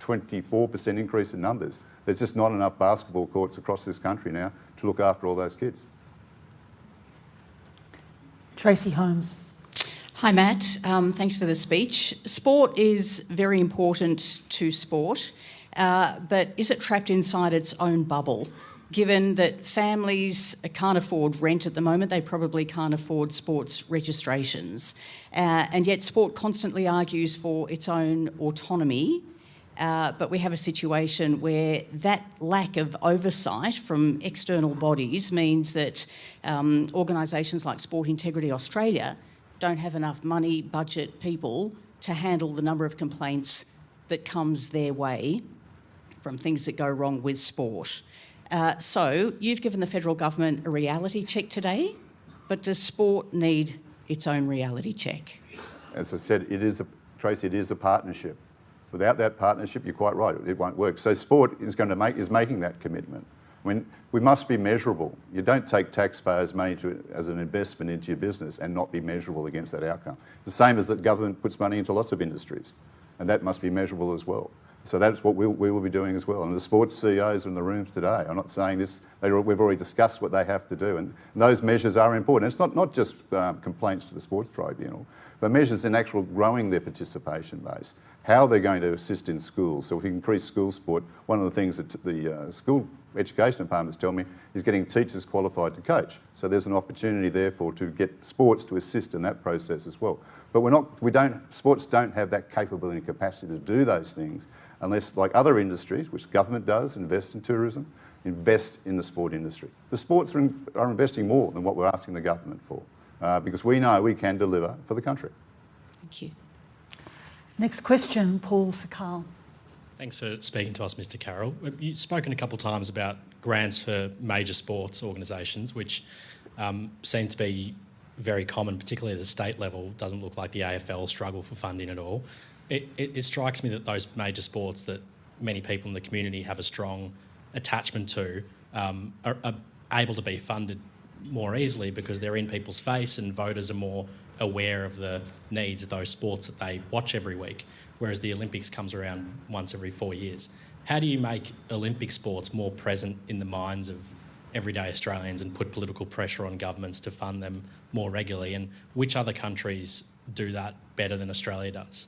24% increase in numbers. There's just not enough basketball courts across this country now to look after all those kids. Tracy Holmes. Hi Matt, thanks for the speech. Sport is very important to sport, but is it trapped inside its own bubble? Given that families can't afford rent at the moment, they probably can't afford sports registrations. And yet sport constantly argues for its own autonomy, but we have a situation where that lack of oversight from external bodies means that organisations like Sport Integrity Australia don't have enough money, budget, people to handle the number of complaints that comes their way from things that go wrong with sport. So you've given the federal government a reality check today, but does sport need its own reality check? As I said, Tracy, it is a partnership. Without that partnership, you're quite right, it won't work. So sport is making that commitment. I mean, we must be measurable. You don't take taxpayers' money as an investment into your business and not be measurable against that outcome. The same as that government puts money into lots of industries, and that must be measurable as well. So that's what we will be doing as well. And the sports CEOs are in the rooms today. I'm not saying this, we've already discussed what they have to do, and those measures are important. It's not just complaints to the sports tribunal, but measures in actual growing their participation base, how they're going to assist in schools. So if we increase school sport, one of the things that the school education departments tell me is getting teachers qualified to coach. So there's an opportunity therefore to get sports to assist in that process as well. But sports don't have that capability and capacity to do those things unless, like other industries, which government does, invest in tourism, invest in the sport industry. The sports are investing more than what we're asking the government for, because we know we can deliver for the country. Thank you. Next question, Paul Sakal. Thanks for speaking to us, Mr. Carroll. You've spoken a couple of times about grants for major sports organisations, which seem to be very common, particularly at a state level. Doesn't look like the AFL struggle for funding at all. It strikes me that those major sports that many people in the community have a strong attachment to are able to be funded more easily because they're in people's face and voters are more aware of the needs of those sports that they watch every week, whereas the Olympics comes around once every 4 years. How do you make Olympic sports more present in the minds of everyday Australians and put political pressure on governments to fund them more regularly? And which other countries do that better than Australia does?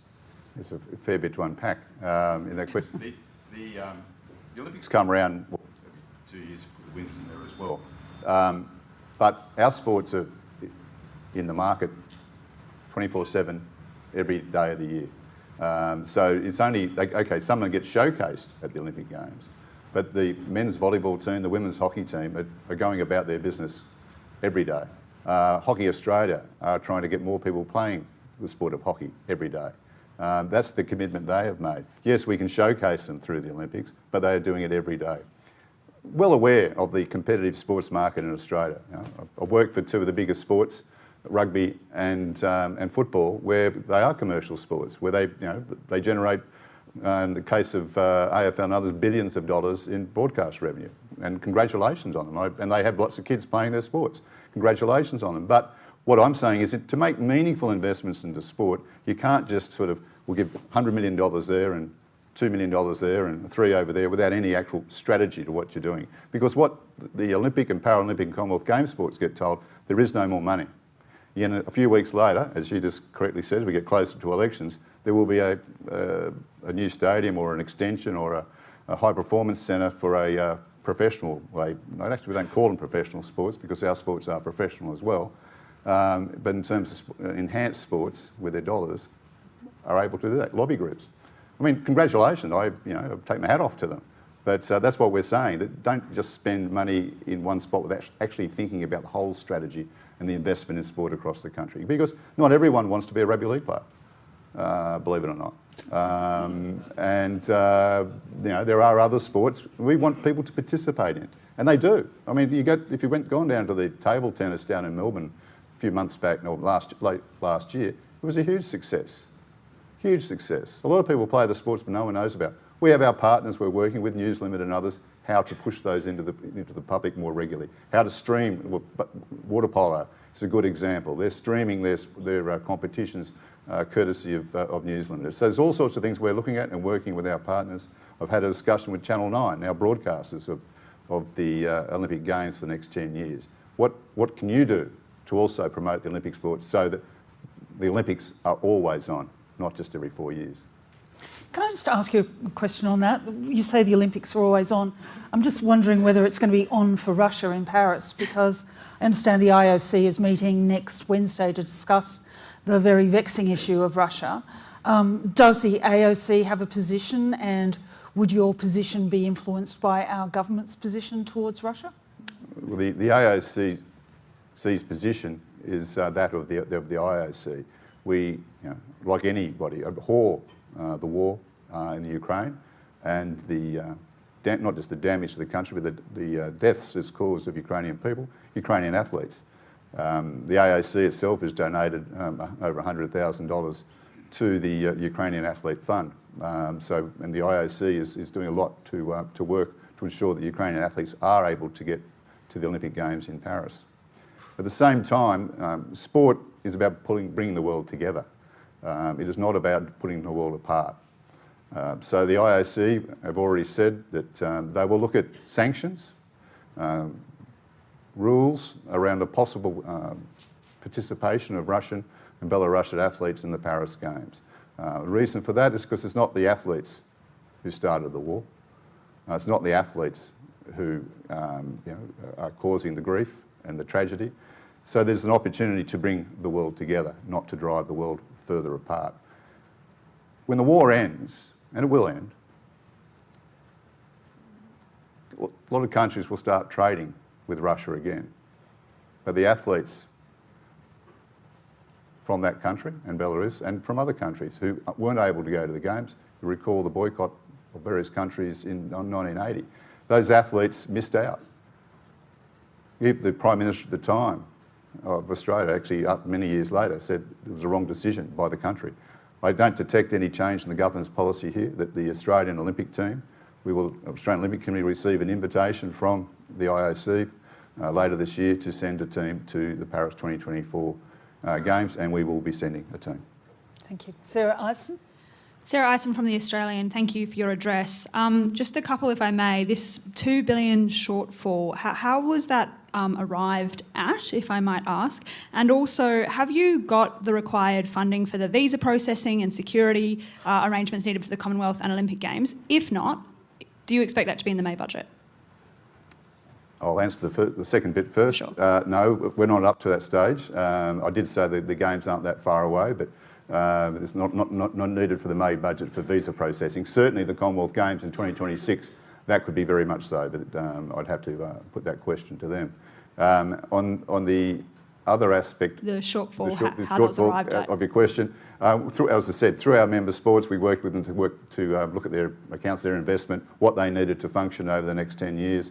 There's a fair bit to unpack in that question. The Olympics come around 2 years for the wins in there as well. But our sports are in the market 24/7 every day of the year. So it's only, okay, some of them get showcased at the Olympic Games, but the men's volleyball team, the women's hockey team are going about their business every day. Hockey Australia are trying to get more people playing the sport of hockey every day. That's the commitment they have made. Yes, we can showcase them through the Olympics, but they are doing it every day. Well aware of the competitive sports market in Australia. You know, I've worked for two of the biggest sports, rugby and football, where they are commercial sports, where they generate, in the case of AFL and others, billions of dollars in broadcast revenue. And congratulations on them. And they have lots of kids playing their sports. Congratulations on them. But what I'm saying is that to make meaningful investments into sport, you can't just sort of, we'll give $100 million there and $2 million there and 3 over there without any actual strategy to what you're doing. Because what the Olympic and Paralympic and Commonwealth Games sports get told, there is no more money. Again, a few weeks later, as you just correctly said, as we get closer to elections, there will be a new stadium or an extension or a high performance centre for a professional, actually we don't call them professional sports because our sports are professional as well, but in terms of enhanced sports with their dollars are able to do that, lobby groups. I mean, congratulations, I take my hat off to them. But that's what we're saying, that don't just spend money in one spot without actually thinking about the whole strategy and the investment in sport across the country. Because not everyone wants to be a rugby league player, believe it or not. There are other sports we want people to participate in, and they do. I mean, if you gone down to the table tennis down in Melbourne a few months back, or late last year, it was a huge success. Huge success. A lot of people play the sports, but no one knows about. We have our partners we're working with, News Limited and others, how to push those into the public more regularly. How to stream, water polo is a good example. They're streaming their competitions courtesy of News Limited. So there's all sorts of things we're looking at and working with our partners. I've had a discussion with Channel 9, our broadcasters of the Olympic Games for the next 10 years. What can you do to also promote the Olympic sports so that the Olympics are always on, not just every 4 years? Can I just ask you a question on that? You say the Olympics are always on. I'm just wondering whether it's going to be on for Russia in Paris, because I understand the IOC is meeting next Wednesday to discuss the very vexing issue of Russia. Does the AOC have a position, and would your position be influenced by our government's position towards Russia? Well, the AOC's position is that of the IOC. We, like anybody, abhor the war in the Ukraine and not just the damage to the country, but the deaths as caused of Ukrainian people, Ukrainian athletes. The AOC itself has donated over $100,000 to the Ukrainian Athlete Fund. And the IOC is doing a lot to work to ensure that Ukrainian athletes are able to get to the Olympic Games in Paris. At the same time, sport is about bringing the world together. It is not about putting the world apart. So the IOC have already said that they will look at sanctions, rules around a possible participation of Russian and Belarusian athletes in the Paris Games. The reason for that is because it's not the athletes who started the war. It's not the athletes who are causing the grief and the tragedy. So there's an opportunity to bring the world together, not to drive the world further apart. When the war ends, and it will end, a lot of countries will start trading with Russia again. But the athletes from that country and Belarus and from other countries who weren't able to go to the Games, you recall the boycott of various countries in 1980, those athletes missed out. The Prime Minister at the time of Australia, actually many years later, said it was a wrong decision by the country. I don't detect any change in the government's policy here, that the Australian Olympic team, Australian Olympic Committee receive an invitation from the IOC later this year to send a team to the Paris 2024 Games, and we will be sending a team. Thank you. Sarah Eisen? Sarah Eisen from The Australian, thank you for your address. Just a couple, if I may. This $2 billion shortfall, how was that arrived at, if I might ask? And also, have you got the required funding for the visa processing and security arrangements needed for the Commonwealth and Olympic Games? If not, do you expect that to be in the May budget? I'll answer the second bit first. Sure. No, we're not up to that stage. I did say that the Games aren't that far away, but it's not needed for the May budget for visa processing. Certainly the Commonwealth Games in 2026, that could be very much so, but I'd have to put that question to them. On the other aspect, The shortfall, the how does it arrived at? of your question, as I said, through our member sports, we worked with them to look at their accounts, their investment, what they needed to function over the next 10 years.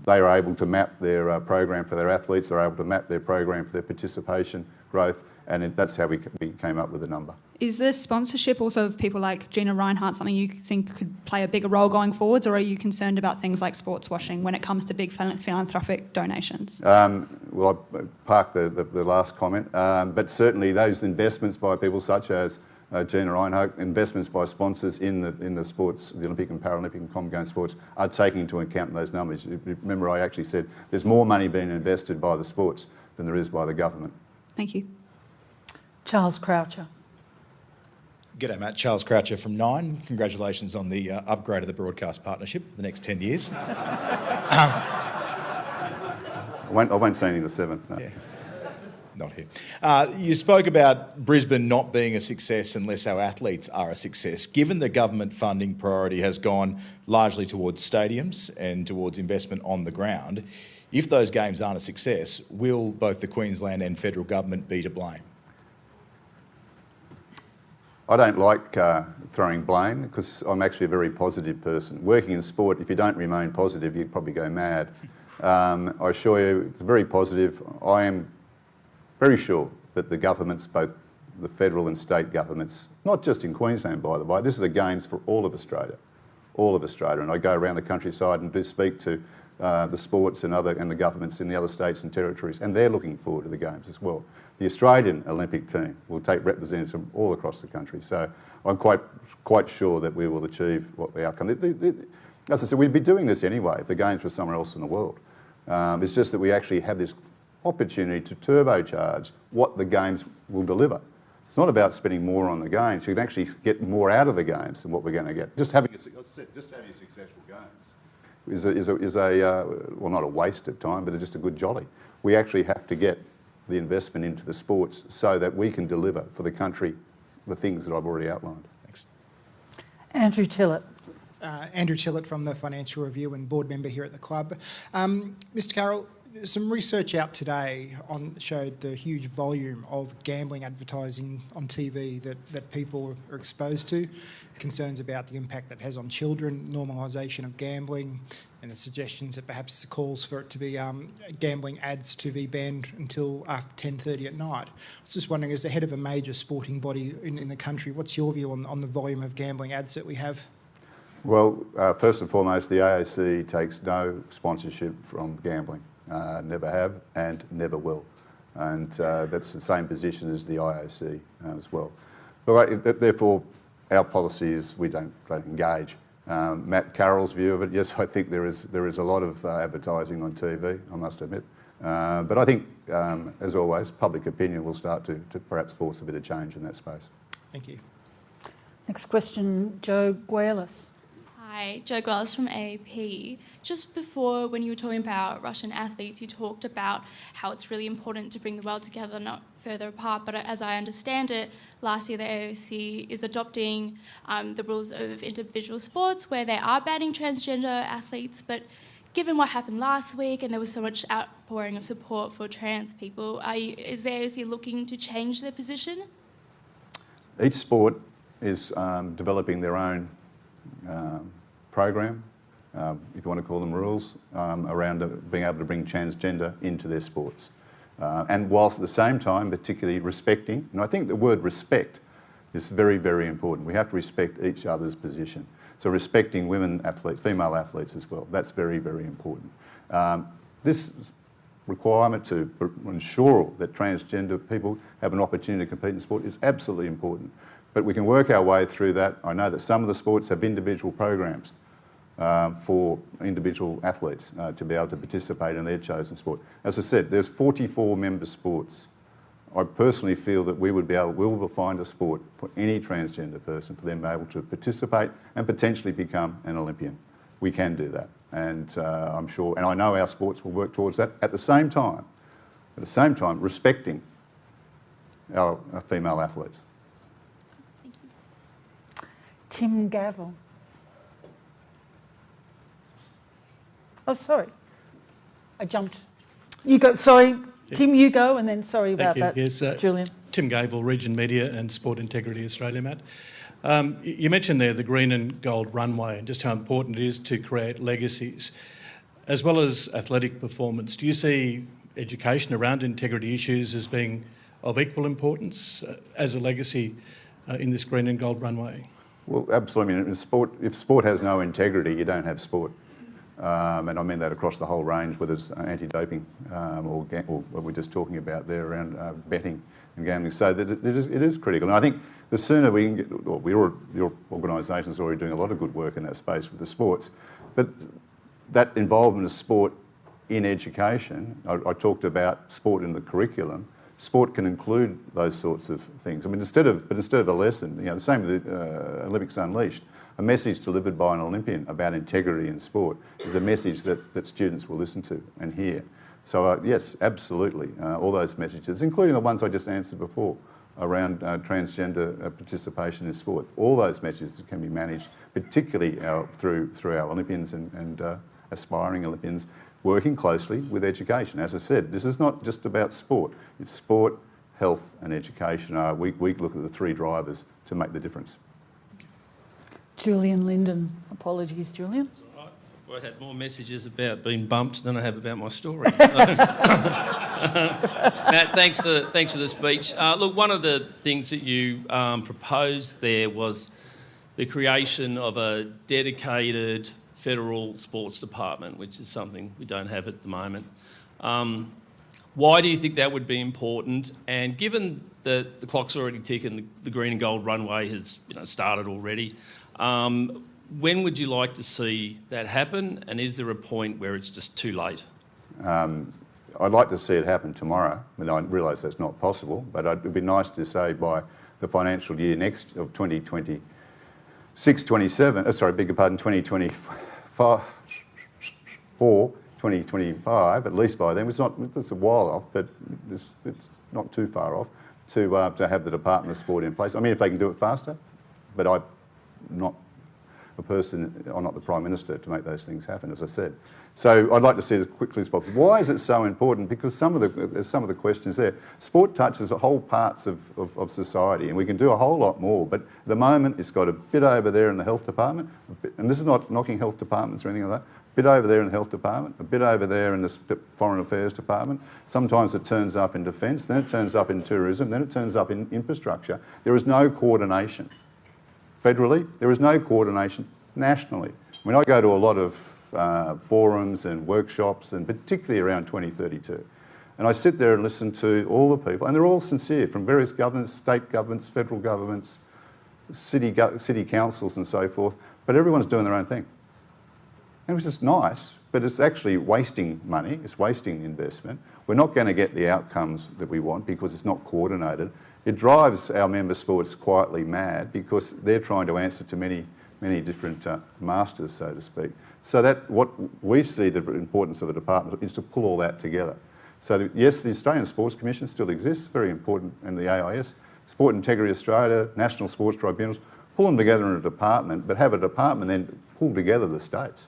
They are able to map their program for their athletes, they're able to map their program for their participation, growth, and that's how we came up with the number. Is the sponsorship also of people like Gina Reinhardt something you think could play a bigger role going forwards, or are you concerned about things like sports washing when it comes to big philanthropic donations? Well, I parked the last comment, but certainly those investments by people such as Gina Reinhardt, investments by sponsors in the sports, the Olympic and Paralympic and Common Games sports, are taking into account those numbers. Remember, I actually said there's more money being invested by the sports than there is by the government. Thank you. Charles Croucher. G'day, Matt. Charles Croucher from Nine. Congratulations on the upgrade of the broadcast partnership for the next 10 years. I won't say anything to 7. No. Yeah. Not here. You spoke about Brisbane not being a success unless our athletes are a success. Given the government funding priority has gone largely towards stadiums and towards investment on the ground, if those games aren't a success, will both the Queensland and federal government be to blame? I don't like throwing blame because I'm actually a very positive person. Working in sport, if you don't remain positive, you'd probably go mad. I assure you, it's very positive. I am very sure that the governments, both the federal and state governments, not just in Queensland, by the way, this is the Games for all of Australia, and I go around the countryside and do speak to the sports and the governments in the other states and territories, and they're looking forward to the Games as well. The Australian Olympic team will take representatives from all across the country, so I'm quite sure that we will achieve what the outcome. As I said, we'd be doing this anyway if the Games were somewhere else in the world. It's just that we actually have this opportunity to turbocharge what the Games will deliver. It's not about spending more on the Games. You can actually get more out of the Games than what we're going to get. Just having a successful Games is well, not a waste of time, but it's just a good jolly. We actually have to get the investment into the sports so that we can deliver for the country the things that I've already outlined. Thanks. Andrew Tillett. Andrew Tillett from the Financial Review and board member here at the club. Mr Carroll, Some research out today showed the huge volume of gambling advertising on TV that people are exposed to, concerns about the impact that has on children, normalisation of gambling, and the suggestions that perhaps the calls for it to be gambling ads to be banned until after 10:30 at night. I was just wondering, as the head of a major sporting body in the country, what's your view on the volume of gambling ads that we have? Well, first and foremost, the AOC takes no sponsorship from gambling. Never have and never will. And that's the same position as the IOC as well. But therefore, our policy is we don't engage. Matt Carroll's view of it, yes, I think there is a lot of advertising on TV, I must admit. But I think, as always, public opinion will start to perhaps force a bit of change in that space. Thank you. Next question, Joe Guelas. Hi, Joe Guelas from AAP. Just before, when you were talking about Russian athletes, you talked about how it's really important to bring the world together, not further apart. But as I understand it, last year the AOC is adopting the rules of individual sports where they are banning transgender athletes. But given what happened last week and there was so much outpouring of support for trans people, is the AOC looking to change their position? Each sport is developing their own program, if you want to call them rules, around being able to bring transgender into their sports. And whilst at the same time, particularly respecting, and I think the word respect is very, very important. We have to respect each other's position. So respecting women athletes, female athletes as well, that's very, very important. This requirement to ensure that transgender people have an opportunity to compete in sport is absolutely important. But we can work our way through that. I know that some of the sports have individual programs for individual athletes to be able to participate in their chosen sport. As I said, there's 44 member sports. I personally feel that we will find a sport for any transgender person for them to be able to participate and potentially become an Olympian. We can do that, and I'm sure, and I know our sports will work towards that. At the same time, respecting our female athletes. Tim Gavel. Oh, sorry. I jumped. You go. Sorry, yeah. Tim, you go, and then sorry about that, yes, Julian. Tim Gavel, Region Media and Sport Integrity Australia, Matt. You mentioned there the green and gold runway and just how important it is to create legacies, as well as athletic performance. Do you see education around integrity issues as being of equal importance as a legacy in this green and gold runway? Well, absolutely. I mean, if sport has no integrity, you don't have sport. And I mean that across the whole range, whether it's anti-doping or what we're just talking about there around betting and gambling. So that it is critical. And I think the sooner we can get, well, your organisation's already doing a lot of good work in that space with the sports, but that involvement of sport in education, I talked about sport in the curriculum. Sport can include those sorts of things. I mean, instead of a lesson, the same with the Olympics Unleashed, a message delivered by an Olympian about integrity in sport is a message that students will listen to and hear. So yes, absolutely, all those messages, including the ones I just answered before around transgender participation in sport, all those messages can be managed, particularly through our Olympians and aspiring Olympians, working closely with education. As I said, this is not just about sport. It's sport, health and education. We look at the three drivers to make the difference. Julian Linden. Apologies, Julian. That's all right. I had more messages about being bumped than I have about my story. Matt, thanks for the speech. Look, one of the things that you proposed there was the creation of a dedicated federal sports department, which is something we don't have at the moment. Why do you think that would be important? And given that the clock's already ticking, the green and gold runway has started already, when would you like to see that happen? And is there a point where it's just too late? I'd like to see it happen tomorrow. I mean, I realise that's not possible, but it would be nice to say by the financial year next of 2025, at least by then. It's a while off, but it's not too far off to have the Department of Sport in place. I mean, if they can do it faster, but I'm not a person, or not the Prime Minister, to make those things happen, as I said. So I'd like to see it as quickly as possible. Why is it so important? Because there's some of the questions there. Sport touches whole parts of society, and we can do a whole lot more, but at the moment it's got a bit over there in the health department, and this is not knocking health departments or anything like that, a bit over there in the health department, a bit over there in the foreign affairs department. Sometimes it turns up in defence, then it turns up in tourism, then it turns up in infrastructure. There is no coordination. Federally, there is no coordination nationally. I mean, I go to a lot of forums and workshops, and particularly around 2032. And I sit there and listen to all the people, and they're all sincere, from various governments, state governments, federal governments, city councils and so forth, but everyone's doing their own thing. And it's just nice, but it's actually wasting money, it's wasting investment. We're not going to get the outcomes that we want because it's not coordinated. It drives our member sports quietly mad because they're trying to answer to many different masters, so to speak. So that what we see the importance of the department is to pull all that together. So yes, the Australian Sports Commission still exists, very important, and the AIS, Sport Integrity Australia, National Sports Tribunals, pull them together in a department, but have a department then pull together the states.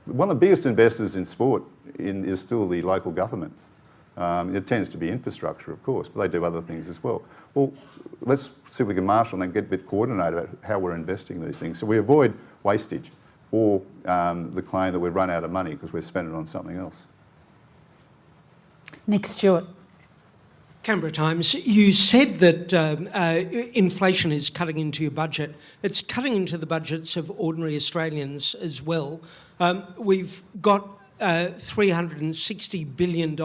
One of the biggest investors in sport is still the local governments. It tends to be infrastructure, of course, but they do other things as well. Well, let's see if we can marshal and get a bit coordinated about how we're investing these things so we avoid wastage or the claim that we've run out of money because we're spending it on something else. Nick Stewart. Canberra Times, you said that inflation is cutting into your budget. It's cutting into the budgets of ordinary Australians as well. We've got $360 billion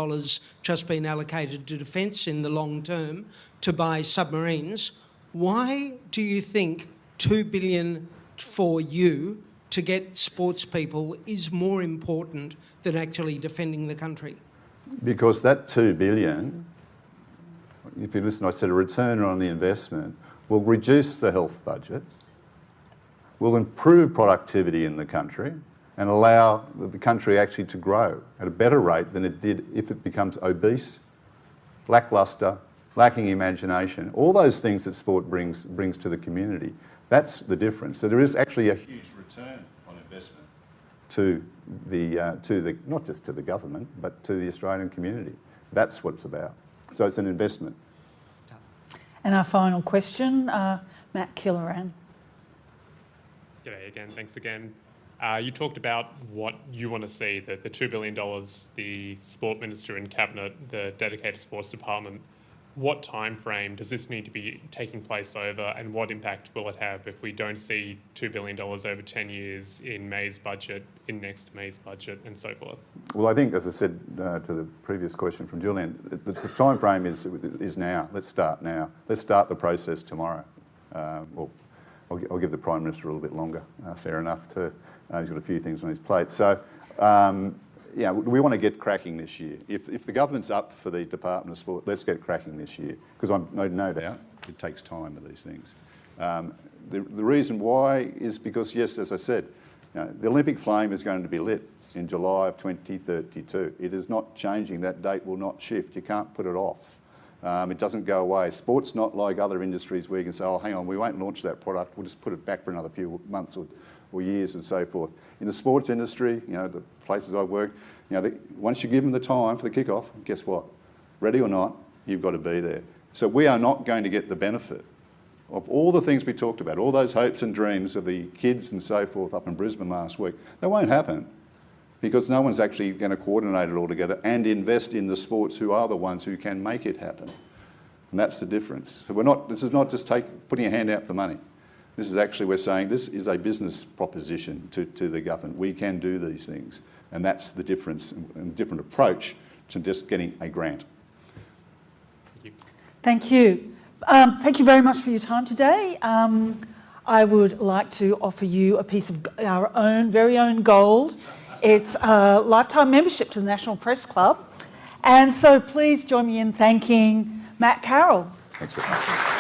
just been allocated to defence in the long term to buy submarines. Why do you think $2 billion for you to get sports people is more important than actually defending the country? Because that $2 billion, if you listen, I said a return on the investment, will reduce the health budget, will improve productivity in the country, and allow the country actually to grow at a better rate than it did if it becomes obese, lacklustre, lacking imagination, all those things that sport brings to the community. That's the difference. So there is actually a huge return on investment to the not just to the government, but to the Australian community. That's what it's about. So it's an investment. And our final question, Matt Carroll. G'day again, thanks again. You talked about what you want to see, the $2 billion, the Sport Minister and Cabinet, the dedicated sports department. What time frame does this need to be taking place over, and what impact will it have if we don't see $2 billion over 10 years in May's budget, in next May's budget, and so forth? Well, I think, as I said to the previous question from Julian, the time frame is now. Let's start now. Let's start the process tomorrow. Well, I'll give the Prime Minister a little bit longer, fair enough. He's got a few things on his plate. So, yeah, we want to get cracking this year. If the government's up for the Department of Sport, let's get cracking this year, because I'm no doubt it takes time with these things. The reason why is because, yes, as I said, the Olympic flame is going to be lit in July of 2032. It is not changing. That date will not shift. You can't put it off. It doesn't go away. Sport's not like other industries where you can say, oh, hang on, we won't launch that product. We'll just put it back for another few months or years and so forth. In the sports industry, the places I've worked, once you give them the time for the kickoff, guess what? Ready or not, you've got to be there. So we are not going to get the benefit of all the things we talked about, all those hopes and dreams of the kids and so forth up in Brisbane last week. That won't happen because no one's actually going to coordinate it all together and invest in the sports who are the ones who can make it happen. And that's the difference. So this is not just putting a hand out for money. This is actually, we're saying this is a business proposition to the government. We can do these things. And that's the difference and different approach to just getting a grant. Thank you. Thank you very much for your time today. I would like to offer you a piece of our very own gold. It's a lifetime membership to the National Press Club. And so please join me in thanking Matt Carroll. Thanks very much.